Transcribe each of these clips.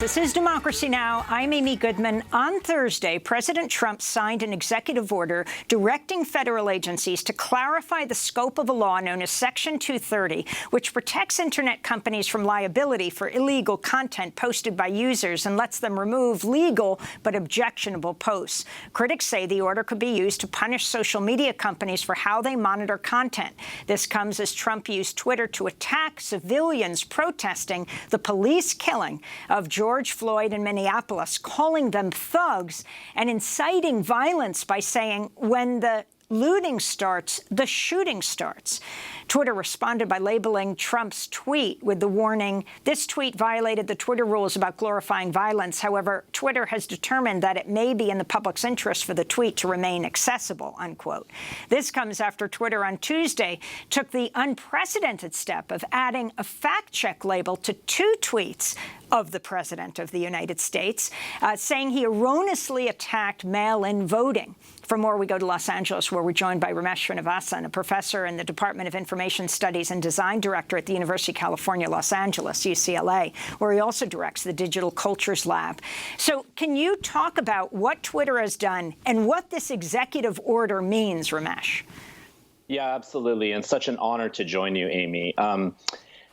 This is Democracy Now! I'm Amy Goodman. On Thursday, President Trump signed an executive order directing federal agencies to clarify the scope of a law known as Section 230, which protects Internet companies from liability for illegal content posted by users and lets them remove legal but objectionable posts. Critics say the order could be used to punish social media companies for how they monitor content. This comes as Trump used Twitter to attack civilians protesting the police killing of George Floyd in Minneapolis, calling them thugs and inciting violence by saying, when the looting starts, the shooting starts. Twitter responded by labeling Trump's tweet with the warning, this tweet violated the Twitter rules about glorifying violence. However, Twitter has determined that it may be in the public's interest for the tweet to remain accessible, unquote. This comes after Twitter on Tuesday took the unprecedented step of adding a fact-check label to two tweets of the President of the United States, saying he erroneously attacked mail-in voting. For more, we go to Los Angeles, where we're joined by Ramesh Srinivasan, a professor in the Department of Information Studies and Design Director at the University of California, Los Angeles, UCLA, where he also directs the Digital Cultures Lab. So can you talk about what Twitter has done and what this executive order means, Ramesh? Yeah, absolutely. And such an honor to join you, Amy.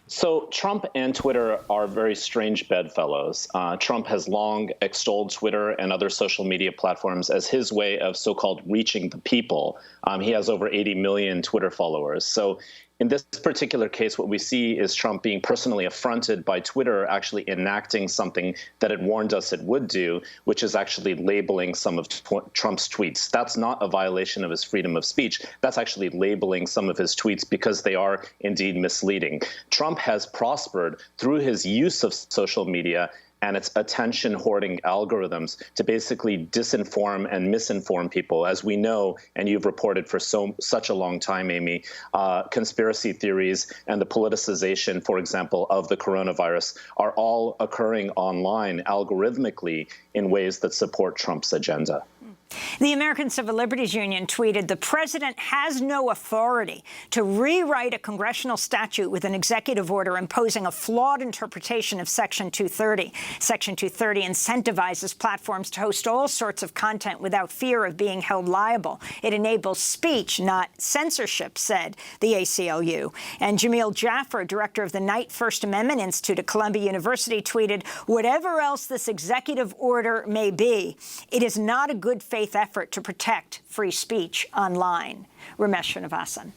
So Trump and Twitter are very strange bedfellows. Trump has long extolled Twitter and other social media platforms as his way of so-called reaching the people. He has over 80 million Twitter followers. So in this particular case, what we see is Trump being personally affronted by Twitter actually enacting something that it warned us it would do, which is actually labeling some of Trump's tweets. That's not a violation of his freedom of speech. That's actually labeling some of his tweets because they are indeed misleading. Trump has prospered through his use of social media and its attention-hoarding algorithms to basically disinform and misinform people. As we know, and you've reported for such a long time, Amy, conspiracy theories and the politicization, for example, of the coronavirus are all occurring online algorithmically in ways that support Trump's agenda. The American Civil Liberties Union tweeted, the president has no authority to rewrite a congressional statute with an executive order imposing a flawed interpretation of Section 230. Section 230 incentivizes platforms to host all sorts of content without fear of being held liable. It enables speech, not censorship, said the ACLU. And Jamil Jaffer, director of the Knight First Amendment Institute at Columbia University, tweeted, whatever else this executive order may be, it is not a good faith effort to protect free speech online. Ramesh Srinivasan.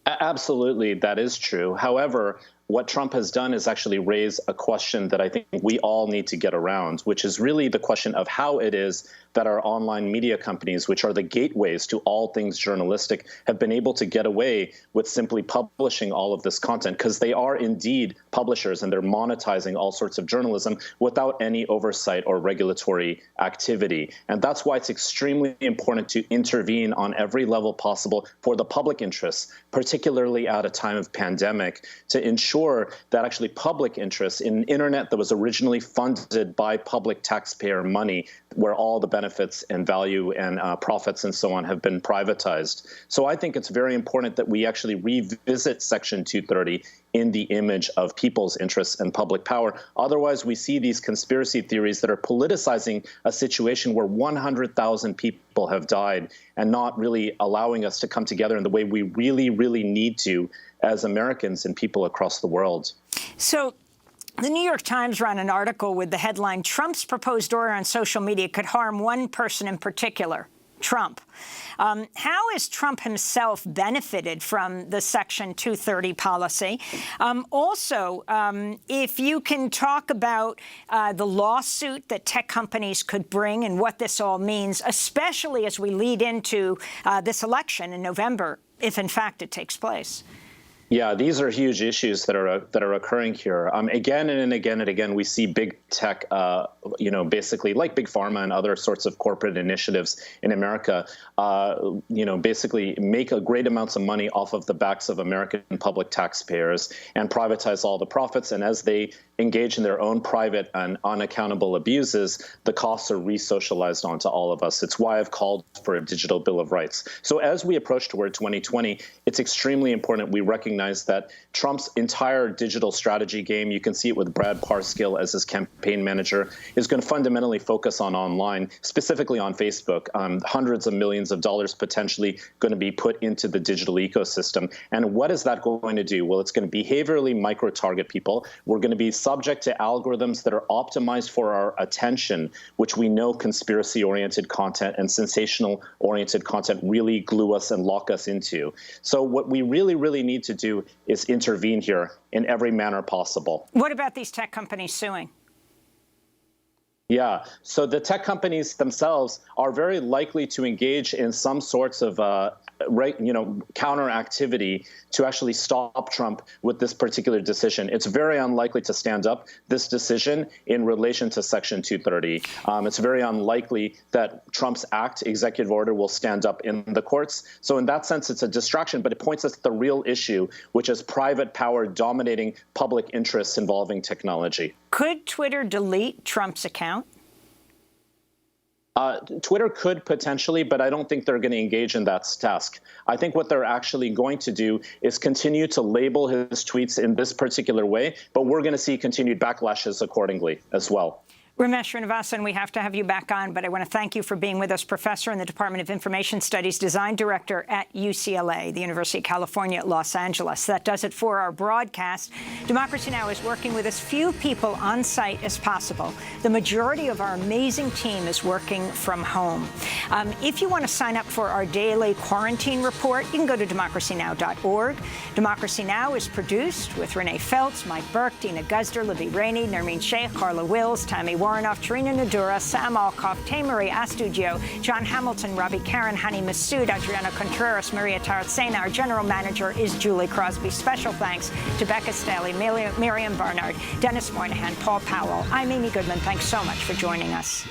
Absolutely, that is true. However, what Trump has done is actually raise a question that I think we all need to get around, which is really the question of how it is that our online media companies, which are the gateways to all things journalistic, have been able to get away with simply publishing all of this content, because they are indeed publishers and they're monetizing all sorts of journalism without any oversight or regulatory activity. And that's why it's extremely important to intervene on every level possible for the public interests, particularly at a time of pandemic, to ensure that actually public interest in internet that was originally funded by public taxpayer money, where all the benefits and value and profits and so on have been privatized. So I think it's very important that we actually revisit Section 230 in the image of people's interests and public power. Otherwise, we see these conspiracy theories that are politicizing a situation where 100,000 people have died and not really allowing us to come together in the way we really, really need to as Americans and people across the world. So the New York Times ran an article with the headline, Trump's proposed order on social media could harm one person in particular, Trump. How has Trump himself benefited from the Section 230 policy? Also, if you can talk about the lawsuit that tech companies could bring and what this all means, especially as we lead into this election in November, if in fact it takes place. Yeah, these are huge issues that are occurring here. Again and again and again, we see big tech, basically like big pharma and other sorts of corporate initiatives in America, basically make a great amounts of money off of the backs of American public taxpayers and privatize all the profits. And as they engage in their own private and unaccountable abuses, the costs are re-socialized onto all of us. It's why I've called for a digital bill of rights. So as we approach toward 2020, it's extremely important we recognize recognize that Trump's entire digital strategy game, you can see it with Brad Parscale as his campaign manager, is going to fundamentally focus on online, specifically on Facebook. Hundreds of millions of dollars potentially going to be put into the digital ecosystem. And what is that going to do? Well, it's going to behaviorally micro-target people. We're going to be subject to algorithms that are optimized for our attention, which we know conspiracy-oriented content and sensational-oriented content really glue us and lock us into. So what we really, really need to do is intervene here in every manner possible. What about these tech companies suing? Yeah, so the tech companies themselves are very likely to engage in some sorts of counter activity to actually stop Trump with this particular decision. It's very unlikely to stand up this decision in relation to Section 230. It's very unlikely that Trump's executive order will stand up in the courts. So in that sense, it's a distraction, but it points us to the real issue, which is private power dominating public interests involving technology. Could Twitter delete Trump's account? Twitter could potentially, but I don't think they're going to engage in that task. I think what they're actually going to do is continue to label his tweets in this particular way, but we're going to see continued backlashes accordingly as well. Ramesh Srinivasan, we have to have you back on, but I want to thank you for being with us, professor in the Department of Information Studies, design director at UCLA, the University of California at Los Angeles. That does it for our broadcast. Democracy Now! Is working with as few people on site as possible. The majority of our amazing team is working from home. If you want to sign up for our daily quarantine report, you can go to democracynow.org. Democracy Now! Is produced with Renee Feltz, Mike Burke, Dina Guzder, Libby Rainey, Nermeen Sheikh, Carla Wills, Tammy Warnoff, Tarina Nadura, Sam Alcoff, Tamarie Astudillo, John Hamilton, Robbie Karen, Hani Massoud, Adriana Contreras, Maria Taracena. Our general manager is Julie Crosby. Special thanks to Becca Staley, Miriam Barnard, Dennis Moynihan, Paul Powell. I'm Amy Goodman. Thanks so much for joining us.